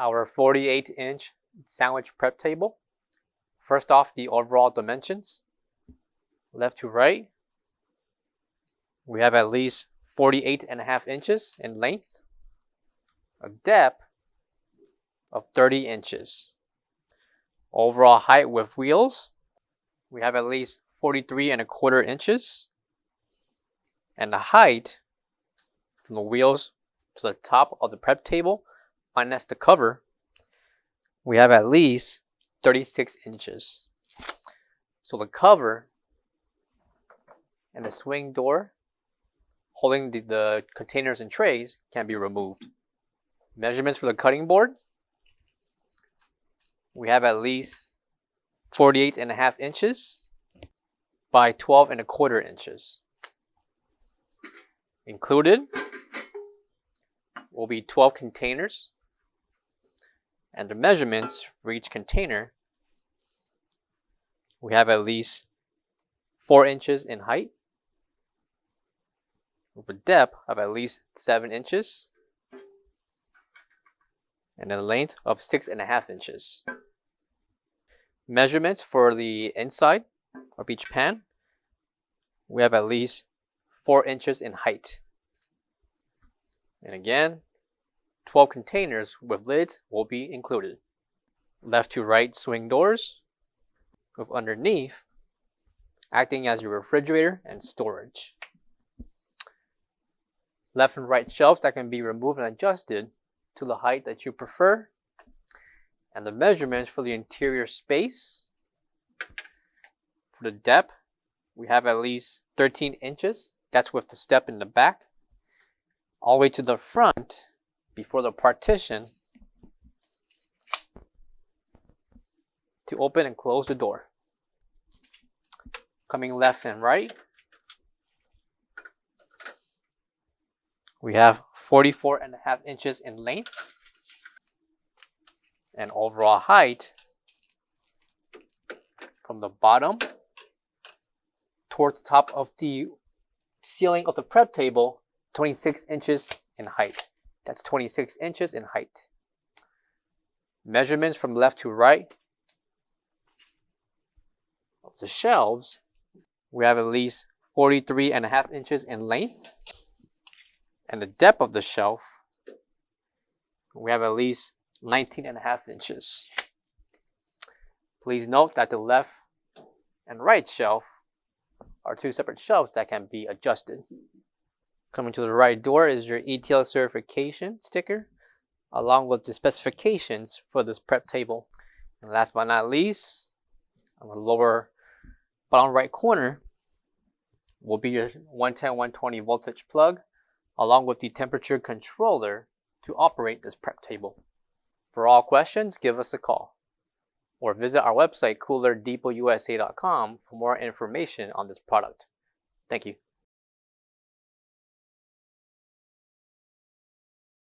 our 48-inch sandwich prep table. First off, the overall dimensions. Left to right, we have at least 48.5 inches in length, a depth of 30 inches. Overall height with wheels, we have at least 43.25 inches. And the height from the wheels to the top of the prep table, minus the cover, we have at least 36 inches. So the cover and the swing door holding the containers and trays can be removed. Measurements for the cutting board, we have at least 48.5 inches by 12.25 inches. Included will be 12 containers, and the measurements for each container, we have at least 4 inches in height, with a depth of at least 7 inches, and a length of 6.5 inches. Measurements for the inside of each pan, we have at least 4 inches in height. And again, 12 containers with lids will be included. Left to right swing doors, with underneath acting as your refrigerator and storage. Left and right shelves that can be removed and adjusted to the height that you prefer. And the measurements for the interior space. For the depth, we have at least 13 inches. That's with the step in the back. All the way to the front, before the partition, to open and close the door. Coming left and right, we have 44.5 inches in length, and overall height from the bottom towards the top of the ceiling of the prep table, 26 inches in height. That's 26 inches in height. Measurements from left to right of the shelves, we have at least 43.5 inches in length. And the depth of the shelf, we have at least 19.5 inches. Please note that the left and right shelf are two separate shelves that can be adjusted. Coming to the right door is your ETL certification sticker, along with the specifications for this prep table. And last but not least, on the lower bottom right corner will be your 110/120 voltage plug, along with the temperature controller to operate this prep table. For all questions, give us a call or visit our website coolerdepotUSA.com for more information on this product. Thank you.